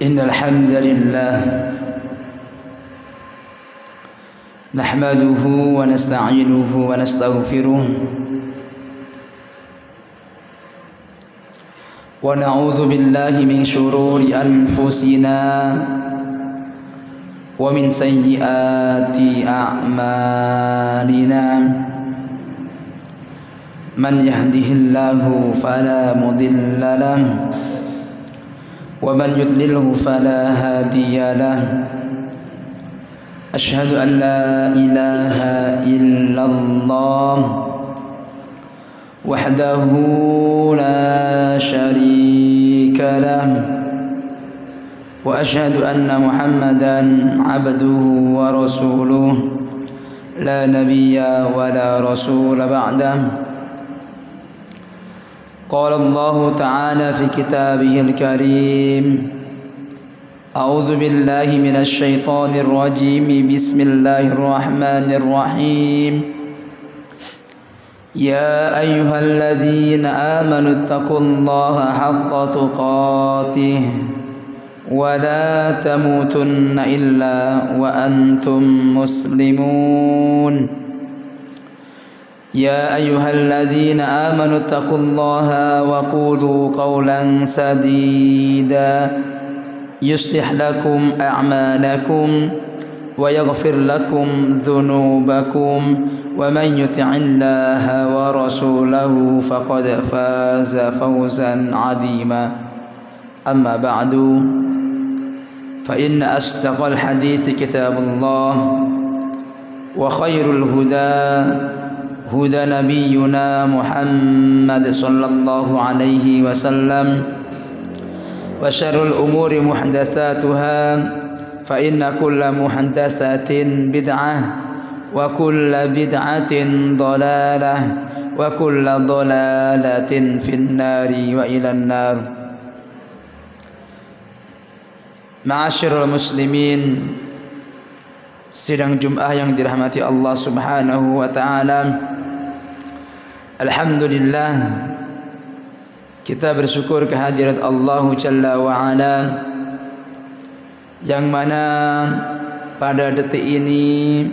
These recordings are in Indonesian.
إن الحمد لله نحمده ونستعينه ونستغفره ونعوذ بالله من شرور أنفسنا ومن سيئات أعمالنا من يهده الله فلا مضل له ومن يضلله فلا هادي له أشهد أن لا إله إلا الله وحده لا شريك له وأشهد أن محمدا عبده ورسوله لا نبي ولا رسول بعده قال الله تعالى في كتابه الكريم أعوذ بالله من الشيطان الرجيم بسم الله الرحمن الرحيم يا أيها الذين آمنوا اتقوا الله حق تقاته ولا تموتن إلا وأنتم مسلمون يا أيها الذين آمنوا اتقوا الله وقولوا قولا سديدا يصلح لكم أعمالكم ويغفر لكم ذنوبكم ومن يطع الله ورسوله فقد فاز فوزا عظيما أما بعد فإن أصدق الحديث كتاب الله وخير الهدى هدى نبينا محمد صلى الله عليه وسلم وشر الأمور محدثاتها فإن كل محدثة بدعة وكل بدعة ضلالة وكل ضلالة في النار وإلى النار. Ma'asyiral muslimin, sidang Jum'ah yang dirahmati Allah Subhanahu wa taala. Alhamdulillah, kita bersyukur kehadirat Allah Jalla wa Ala, yang mana pada detik ini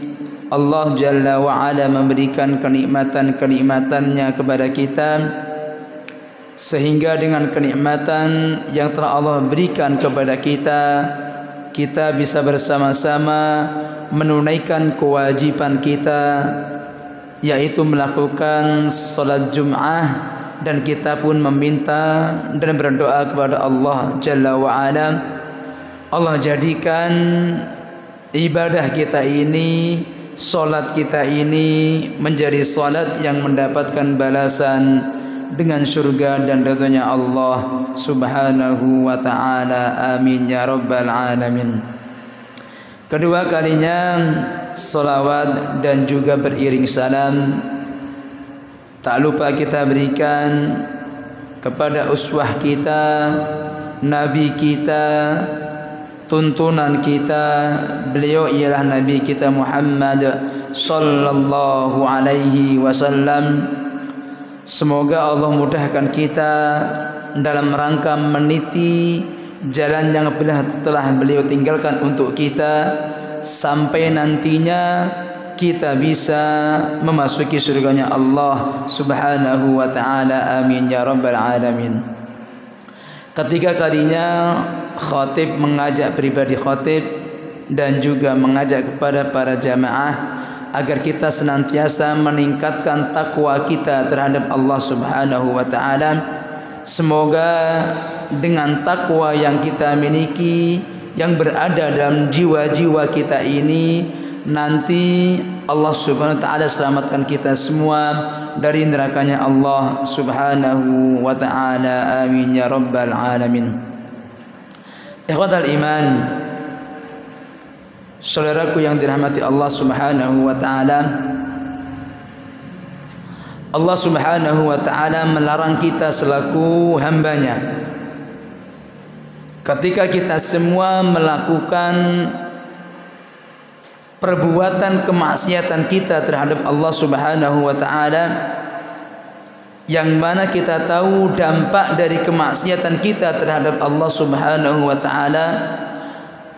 Allah Jalla wa Ala memberikan kenikmatan-kenikmatannya kepada kita, sehingga dengan kenikmatan yang telah Allah berikan kepada kita, kita bisa bersama-sama menunaikan kewajiban kita, yaitu melakukan salat Jum'ah, dan kita pun meminta dan berdoa kepada Allah Jalla wa Ala, Allah jadikan ibadah kita ini, salat kita ini menjadi salat yang mendapatkan balasan dengan surga dan ridhonya Allah Subhanahu wa taala. Amin ya rabbal alamin. Kedua kalinya salawat dan juga beriring salam tak lupa kita berikan kepada uswah kita, nabi kita, tuntunan kita. Beliau ialah nabi kita Muhammad sallallahu alaihi wasallam. Semoga Allah mudahkan kita dalam rangka meniti jalan yang telah beliau tinggalkan untuk kita, sampai nantinya kita bisa memasuki surganya Allah Subhanahu wa taala. Amin ya rabbal alamin. Ketiga kalinya khatib mengajak pribadi khatib dan juga mengajak kepada para jamaah agar kita senantiasa meningkatkan takwa kita terhadap Allah Subhanahu wa taala. Semoga dengan takwa yang kita miliki, yang berada dalam jiwa-jiwa kita ini, nanti Allah Subhanahu wa taala selamatkan kita semua dari nerakanya Allah Subhanahu wa taala. Amin ya rabbal alamin. Ikhwatal iman, saudaraku yang dirahmati Allah Subhanahu wa taala, Allah Subhanahu wa taala melarang kita selaku hambanya, ketika kita semua melakukan perbuatan kemaksiatan kita terhadap Allah Subhanahu wa taala, yang mana kita tahu dampak dari kemaksiatan kita terhadap Allah Subhanahu wa taala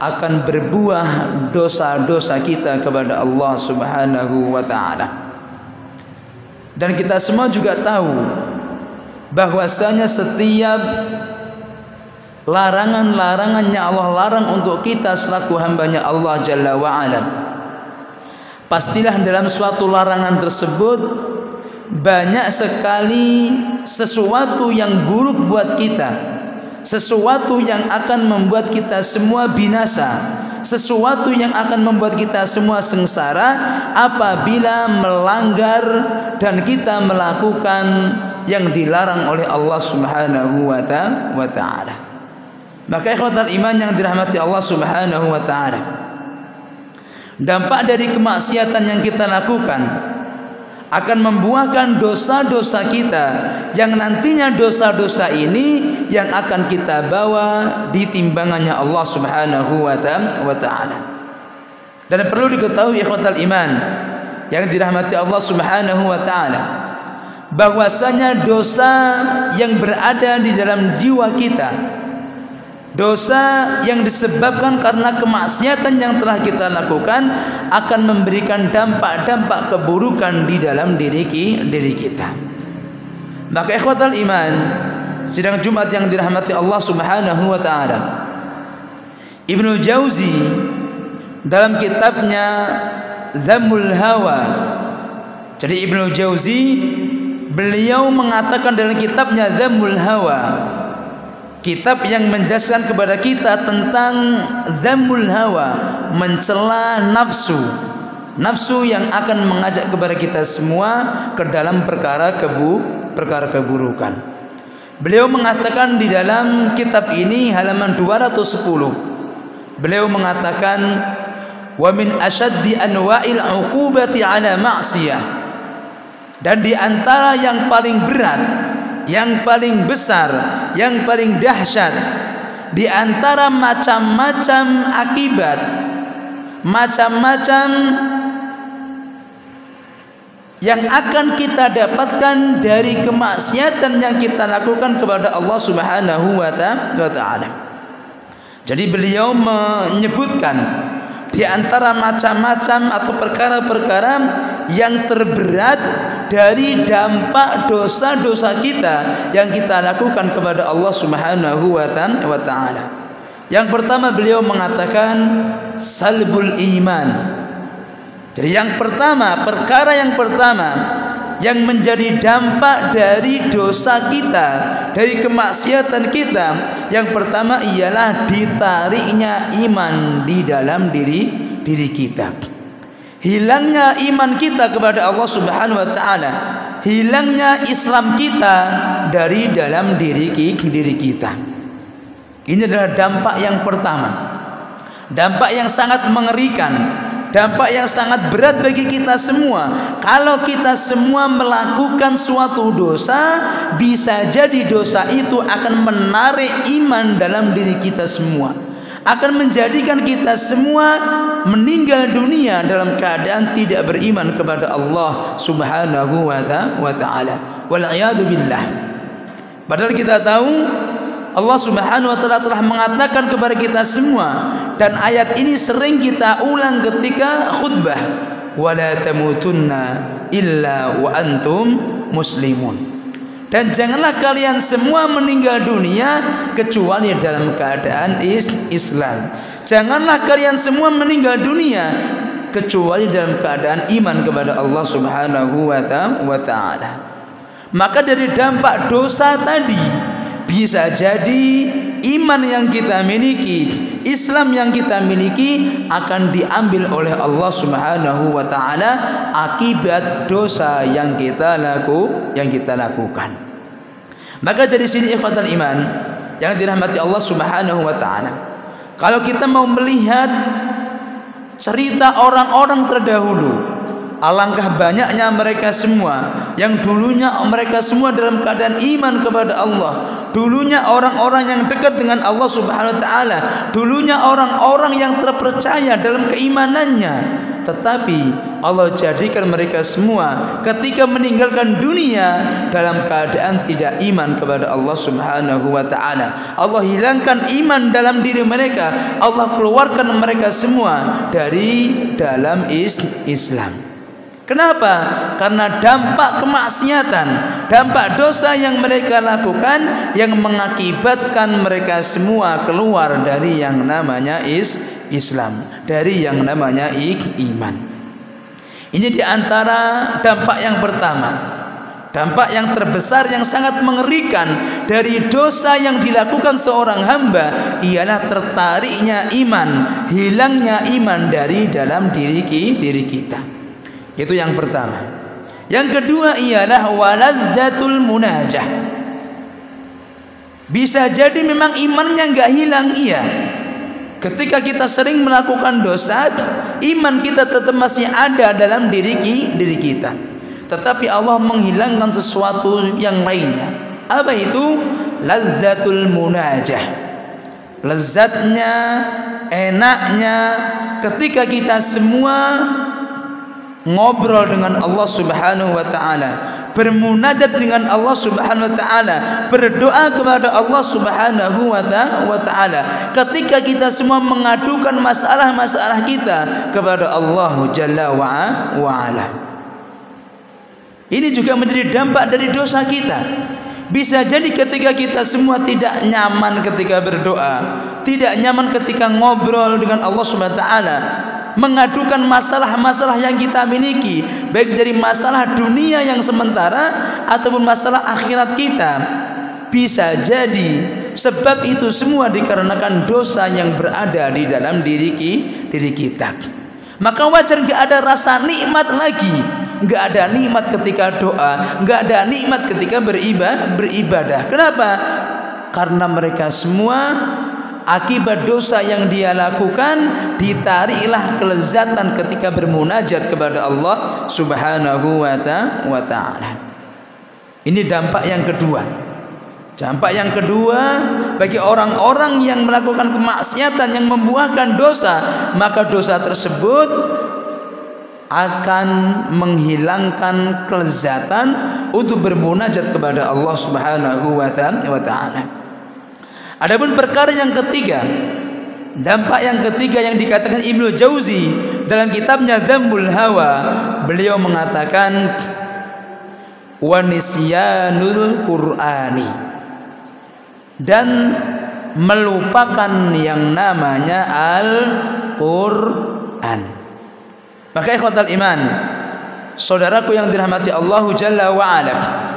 akan berbuah dosa-dosa kita kepada Allah Subhanahu wa taala. Dan kita semua juga tahu bahwasanya setiap larangan-larangan yang Allah larang untuk kita selaku hambanya Allah Jalla wa'ala, pastilah dalam suatu larangan tersebut banyak sekali sesuatu yang buruk buat kita, sesuatu yang akan membuat kita semua binasa, sesuatu yang akan membuat kita semua sengsara apabila melanggar dan kita melakukan yang dilarang oleh Allah Subhanahu wa taala. Maka ikhwatal iman yang dirahmati Allah Subhanahu wa taala, dampak dari kemaksiatan yang kita lakukan akan membuahkan dosa-dosa kita, yang nantinya dosa-dosa ini yang akan kita bawa di timbangannya Allah Subhanahu wa taala. Dan perlu diketahui ikhwatal iman yang dirahmati Allah Subhanahu wa taala, bahwasanya dosa yang berada di dalam jiwa kita, dosa yang disebabkan karena kemaksiatan yang telah kita lakukan, akan memberikan dampak-dampak keburukan di dalam diri kita. Maka ikhwatal iman, sidang Jumat yang dirahmati Allah Subhanahu wa taala, Ibnu Jauzi dalam kitabnya Dhammul Hawa, jadi Ibnu Jauzi beliau mengatakan dalam kitabnya Dhammul Hawa, kitab yang menjelaskan kepada kita tentang dhammul hawa, mencela nafsu, nafsu yang akan mengajak kepada kita semua ke dalam perkara keburukan. Beliau mengatakan di dalam kitab ini halaman 210, beliau mengatakan, wa min asyaddi anwa'il 'uqubati 'ala ma'siyah, dan di antara yang paling berat, yang paling besar, yang paling dahsyat di antara macam-macam akibat, macam-macam yang akan kita dapatkan dari kemaksiatan yang kita lakukan kepada Allah Subhanahu wa taala. Jadi beliau menyebutkan di antara macam-macam atau perkara-perkara yang terberat dari dampak dosa-dosa kita yang kita lakukan kepada Allah Subhanahu wa taala. Yang pertama beliau mengatakan salbul iman. Jadi yang pertama, perkara yang pertama yang menjadi dampak dari dosa kita, dari kemaksiatan kita, yang pertama ialah ditariknya iman di dalam diri kita. Hilangnya iman kita kepada Allah Subhanahu wa taala, hilangnya Islam kita dari dalam diri kita. Ini adalah dampak yang pertama, dampak yang sangat mengerikan, dampak yang sangat berat bagi kita semua. Kalau kita semua melakukan suatu dosa, bisa jadi dosa itu akan menarik iman dalam diri kita semua, akan menjadikan kita semua meninggal dunia dalam keadaan tidak beriman kepada Allah Subhanahu wa taala. Wal iyadu billah. Padahal kita tahu Allah Subhanahu wa taala telah mengatakan kepada kita semua, dan ayat ini sering kita ulang ketika khutbah, wala tamutunna illa wa antum muslimun. Dan janganlah kalian semua meninggal dunia kecuali dalam keadaan Islam. Janganlah kalian semua meninggal dunia kecuali dalam keadaan iman kepada Allah Subhanahu wa taala. Maka dari dampak dosa tadi, bisa jadi iman yang kita miliki, Islam yang kita miliki akan diambil oleh Allah Subhanahu wa taala akibat dosa yang kita lakukan. Maka dari sini ikhwatal iman yang dirahmati Allah Subhanahu wa taala, kalau kita mau melihat cerita orang-orang terdahulu, alangkah banyaknya mereka semua yang dulunya mereka semua dalam keadaan iman kepada Allah, dulunya orang-orang yang dekat dengan Allah Subhanahu wa taala, dulunya orang-orang yang terpercaya dalam keimanannya, tetapi Allah jadikan mereka semua ketika meninggalkan dunia dalam keadaan tidak iman kepada Allah Subhanahu wa taala. Allah hilangkan iman dalam diri mereka. Allah keluarkan mereka semua dari dalam Islam. Kenapa? Karena dampak kemaksiatan, dampak dosa yang mereka lakukan yang mengakibatkan mereka semua keluar dari yang namanya Islam, dari yang namanya iman. Ini diantara dampak yang pertama, dampak yang terbesar yang sangat mengerikan dari dosa yang dilakukan seorang hamba ialah tertariknya iman, hilangnya iman dari dalam diri kita. Itu yang pertama. Yang kedua ialah walazzatul munajah. Bisa jadi memang imannya enggak hilang, iya. Ketika kita sering melakukan dosa, iman kita tetap masih ada dalam diri kita. Tetapi Allah menghilangkan sesuatu yang lainnya. Apa itu? Lazzatul munajah. Lezatnya, enaknya ketika kita semua ngobrol dengan Allah Subhanahu wa taala, bermunajat dengan Allah Subhanahu wa taala, berdoa kepada Allah Subhanahu wa taala. Ketika kita semua mengadukan masalah-masalah kita kepada Allah Jalla wa ala. Ini juga menjadi dampak dari dosa kita. Bisa jadi ketika kita semua tidak nyaman ketika berdoa, tidak nyaman ketika ngobrol dengan Allah Subhanahu wa taala, mengadukan masalah-masalah yang kita miliki, baik dari masalah dunia yang sementara ataupun masalah akhirat kita. Bisa jadi sebab itu semua dikarenakan dosa yang berada di dalam diri kita. Maka wajar gak ada rasa nikmat lagi, gak ada nikmat ketika doa, gak ada nikmat ketika beribadah. Kenapa? Karena mereka semua akibat dosa yang dia lakukan ditariklah kelezatan ketika bermunajat kepada Allah Subhanahu wa taala. Ini dampak yang kedua. Dampak yang kedua bagi orang-orang yang melakukan kemaksiatan yang membuahkan dosa, maka dosa tersebut akan menghilangkan kelezatan untuk bermunajat kepada Allah Subhanahu wa taala. Adapun perkara yang ketiga, dampak yang ketiga yang dikatakan Ibnu Jauzi dalam kitabnya Dzambul Hawa, beliau mengatakan wa nisyanul Qur'ani, dan melupakan yang namanya Al-Qur'an. Maka ikhwatal iman, saudaraku yang dirahmati Allah Jalla wa ala,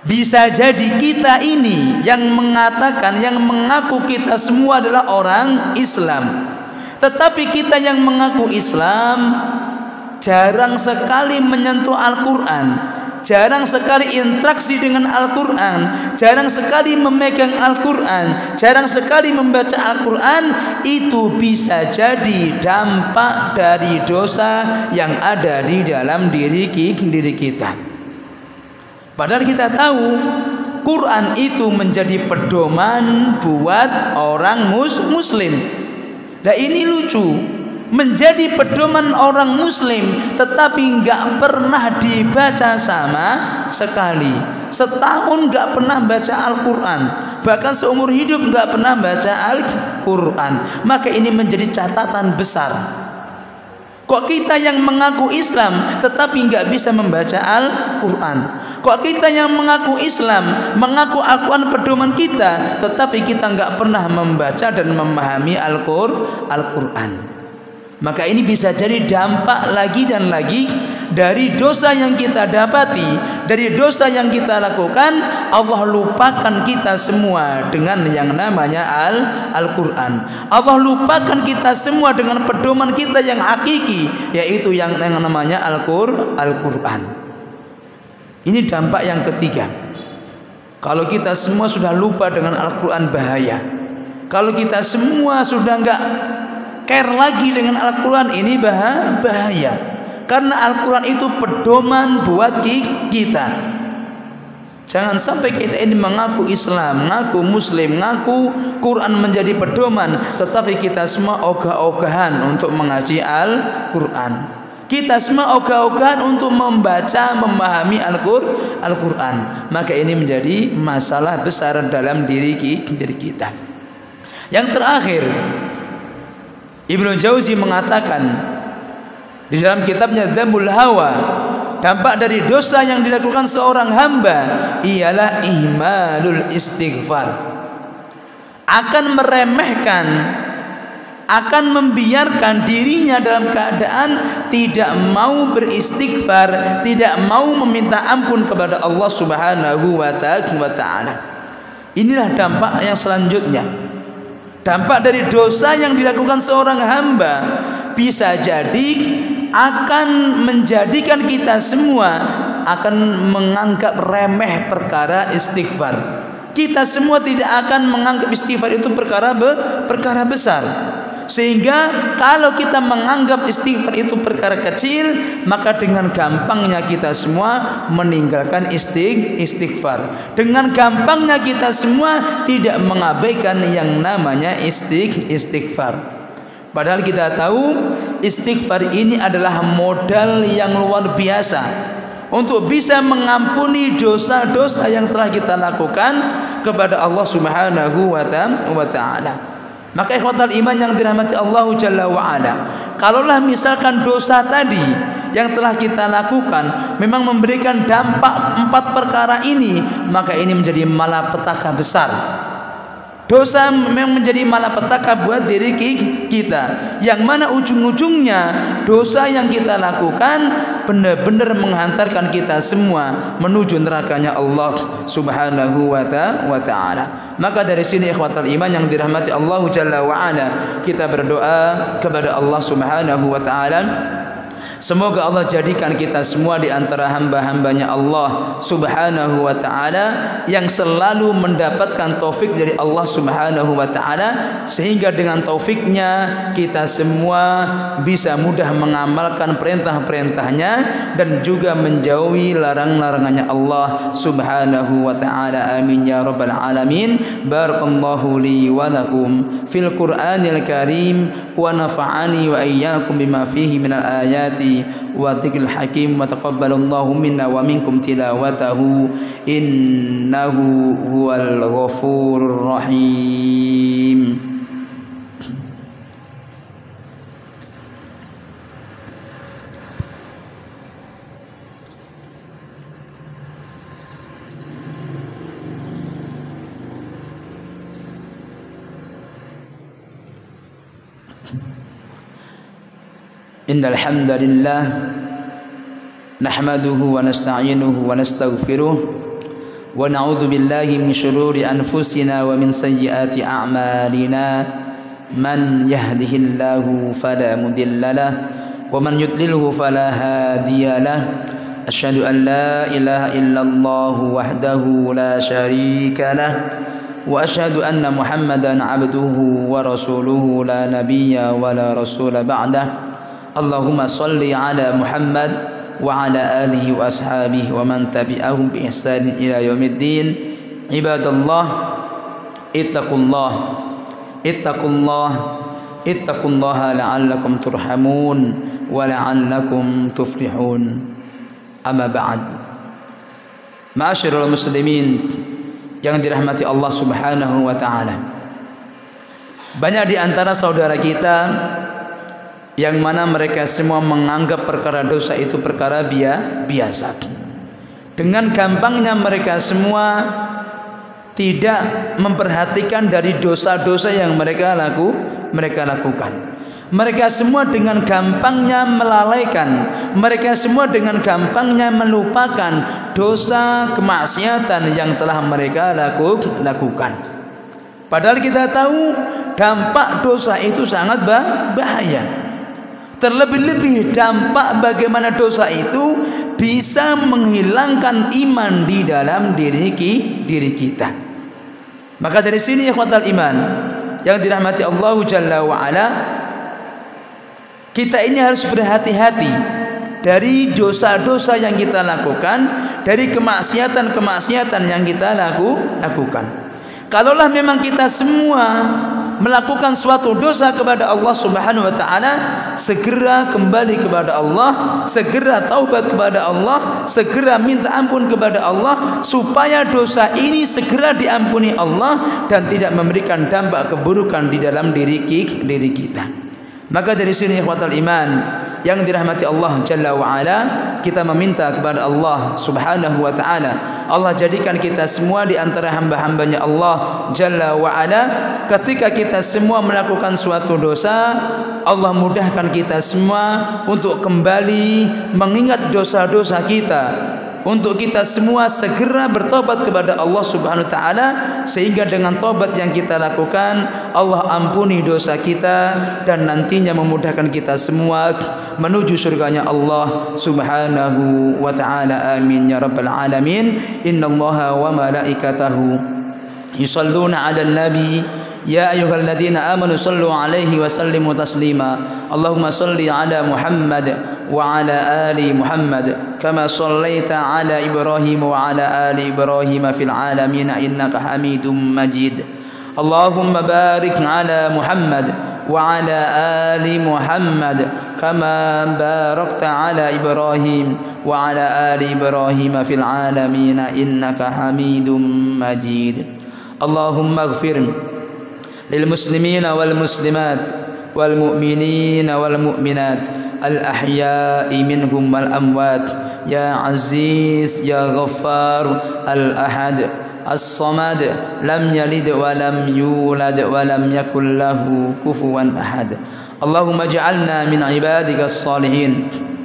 bisa jadi kita ini yang mengatakan, yang mengaku kita semua adalah orang Islam, tetapi kita yang mengaku Islam jarang sekali menyentuh Al-Quran, jarang sekali interaksi dengan Al-Quran, jarang sekali memegang Al-Quran, jarang sekali membaca Al-Quran. Itu bisa jadi dampak dari dosa yang ada di dalam diri kita. Padahal kita tahu Quran itu menjadi pedoman buat orang muslim. Nah ini lucu, menjadi pedoman orang muslim tetapi nggak pernah dibaca sama sekali. Setahun nggak pernah baca Al-Quran, bahkan seumur hidup nggak pernah baca Al-Quran. Maka ini menjadi catatan besar. Kok kita yang mengaku Islam tetapi nggak bisa membaca Al-Quran? Kok kita yang mengaku Islam, mengaku Al-Quran pedoman kita, tetapi kita nggak pernah membaca dan memahami Al-Quran? Maka ini bisa jadi dampak lagi dan lagi dari dosa yang kita dapati, dari dosa yang kita lakukan. Allah lupakan kita semua dengan yang namanya Al-Quran. Allah lupakan kita semua dengan pedoman kita yang hakiki, yaitu yang namanya Al-Quran. Ini dampak yang ketiga. Kalau kita semua sudah lupa dengan Al-Quran, bahaya. Kalau kita semua sudah nggak care lagi dengan Al-Quran, ini bahaya. Karena Al-Quran itu pedoman buat kita. Jangan sampai kita ini mengaku Islam, mengaku Muslim, mengaku Quran menjadi pedoman, tetapi kita semua ogah-ogahan untuk mengaji Al-Quran. Kita semua ogah-ogahan untuk membaca, memahami Al-Quran. Maka ini menjadi masalah besar dalam diri kita. Yang terakhir, Ibnu Jauzi mengatakan di dalam kitabnya Dzambul Hawa, dampak dari dosa yang dilakukan seorang hamba ialah ihmalul istighfar. Akan meremehkan, akan membiarkan dirinya dalam keadaan tidak mau beristighfar, tidak mau meminta ampun kepada Allah Subhanahu wa ta'ala. Inilah dampak yang selanjutnya. Dampak dari dosa yang dilakukan seorang hamba bisa jadi akan menjadikan kita semua akan menganggap remeh perkara istighfar. Kita semua tidak akan menganggap istighfar itu perkara besar. Sehingga kalau kita menganggap istighfar itu perkara kecil, maka dengan gampangnya kita semua meninggalkan istighfar. Dengan gampangnya kita semua tidak mengabaikan yang namanya istighfar. Padahal kita tahu istighfar ini adalah modal yang luar biasa untuk bisa mengampuni dosa-dosa yang telah kita lakukan kepada Allah Subhanahu wa ta'ala. Maka ikhwatal iman yang dirahmati Allah Jalla wa'ala, kalaulah misalkan dosa tadi yang telah kita lakukan memang memberikan dampak 4 perkara ini, maka ini menjadi malapetaka besar. Dosa memang menjadi malapetaka buat diri kita, yang mana ujung-ujungnya dosa yang kita lakukan benar-benar menghantarkan kita semua menuju nerakanya Allah Subhanahu wa ta'ala. Maka dari sini ikhwatal iman yang dirahmati Allah Jalla wa'ala, kita berdoa kepada Allah Subhanahu wa ta'ala, semoga Allah jadikan kita semua di antara hamba-hambanya Allah Subhanahu wa ta'ala yang selalu mendapatkan taufik dari Allah Subhanahu wa ta'ala, sehingga dengan taufiknya kita semua bisa mudah mengamalkan perintah-perintahnya dan juga menjauhi larang-larangannya Allah Subhanahu wa ta'ala. Amin ya rabbal alamin. Barakallahu li wa lakum fil Qur'anil Karim wa nafa'ani wa iyyakum bima fihi minal ayati wa dzikril hakim wa taqabbalallahu minna wa minkum tilawatahu innahu huwal ghafurur rahim. Innal hamdalillah nahmaduhu wa nasta'inuhu wa nastaghfiruh wa na'udzu billahi min shururi anfusina wa min sayyiati a'malina. Man yahdihillahu fala mudilla lahu wa man yudlilhu fala hadiya lahu. Asyhadu an la ilaha illallah wahdahu la syarika lahu wa asyhadu anna Muhammadan 'abduhu wa rasuluhu la nabiyya wa la rasula ba'dahu. Allahumma salli ala Muhammad wa ala alihi wa ashabihi wa man tabi'ahum bi ihsan ila yaumiddin. Ibadallah, ittaqullah ittaqullaha la'allakum turhamun wa la'allakum tuflihun. Amma ba'd. Ma'asyiral muslimin yang dirahmati Allah Subhanahu wa ta'ala, banyak di antara saudara kita yang mana mereka semua menganggap perkara dosa itu perkara biasa. Dengan gampangnya mereka semua tidak memperhatikan dari dosa-dosa yang mereka lakukan. Mereka semua dengan gampangnya melalaikan, mereka semua dengan gampangnya melupakan dosa kemaksiatan yang telah mereka lakukan. Padahal kita tahu dampak dosa itu sangat bahaya. Terlebih-lebih dampak bagaimana dosa itu bisa menghilangkan iman di dalam diri kita. Maka dari sini ikhwatal iman yang dirahmati Allah Jalla wa'ala, kita ini harus berhati-hati dari dosa-dosa yang kita lakukan, dari kemaksiatan-kemaksiatan yang kita lakukan. Kalaulah memang kita semua melakukan suatu dosa kepada Allah Subhanahu wa taala, segera kembali kepada Allah, segera taubat kepada Allah, segera minta ampun kepada Allah supaya dosa ini segera diampuni Allah dan tidak memberikan dampak keburukan di dalam diri kita. Maka dari sini ikhwatal iman yang dirahmati Allah Jalla wa Ala, kita meminta kepada Allah Subhanahu wa taala, Allah jadikan kita semua di antara hamba-hambanya Allah Jalla wa Ala. Ketika kita semua melakukan suatu dosa, Allah mudahkan kita semua untuk kembali mengingat dosa-dosa kita, untuk kita semua segera bertobat kepada Allah Subhanahu wa taala, sehingga dengan tobat yang kita lakukan Allah ampuni dosa kita dan nantinya memudahkan kita semua menuju surganya Allah Subhanahu wa taala. Amin ya rabbal alamin. Innallaha wa malaikatahu yusalluna 'alan nabi ya ayyuhalladzina amanu sallu 'alaihi wa sallimu taslima. Allahumma salli 'ala Muhammad وعلى آل محمد كما صليت على إبراهيم وعلى آل إبراهيم في العالمين إنك حميد مجيد. اللهم بارك على محمد وعلى آل محمد كما باركت على إبراهيم وعلى آل إبراهيم في العالمين إنك حميد مجيد. اللهم اغفر للمسلمين والمسلمات والمؤمنين والمؤمنات الأحياء منهم والأموات يا عزيز يا غفار الأحد الصمد لم يلد ولم يولد ولم يكن له كفوا أحد. اللهم اجعلنا من عبادك الصالحين،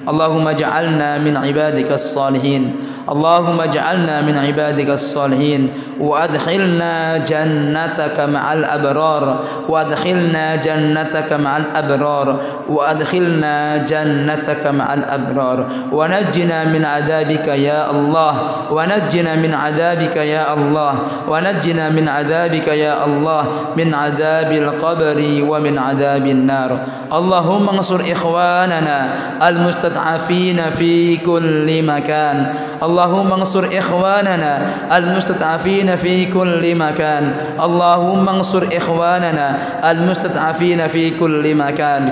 اللهم اجعلنا من عبادك الصالحين، اللهم اجعلنا من عبادك الصالحين وأدخلنا جنتك مع الأبرار، وأدخلنا جنتك مع الأبرار، وأدخلنا جنتك مع الأبرار، ونجنا من عذابك يا الله، ونجنا من عذابك يا الله، ونجنا من عذابك يا الله، من عذاب القبر ومن عذاب النار. اللهم انصر إخواننا المستضعفين في كل مكان، اللهم انصر إخواننا المستضعفين في كل مكان، اللهم انصر إخواننا المستضعفين في كل مكان.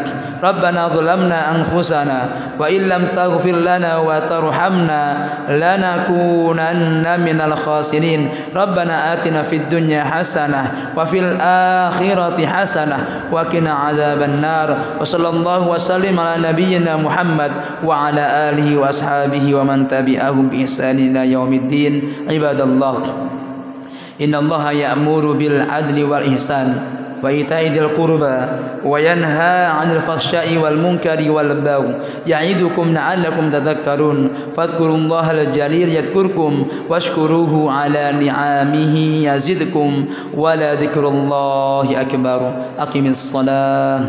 ربنا ظلمنا أنفسنا وإن لم تغفر لنا وترحمنا لنكونن من الخاسرين. ربنا آتنا في الدنيا حسنة وفي الآخرة حسنة وقنا عذاب النار. وصلى الله وسلم على نبينا محمد وعلى آله وأصحابه ومن تبعهم بإحسان إلى يوم الدين. عباد الله، إن الله يأمر بالعدل والإحسان وإيتاء ذي القربى وينهى عن الفحشاء والمنكر والبغي يعظكم لعلكم تذكرون. فاذكروا الله الجليل يذكركم واشكروه على نعمه يزدكم ولذكر الله أكبر. أقم الصلاة.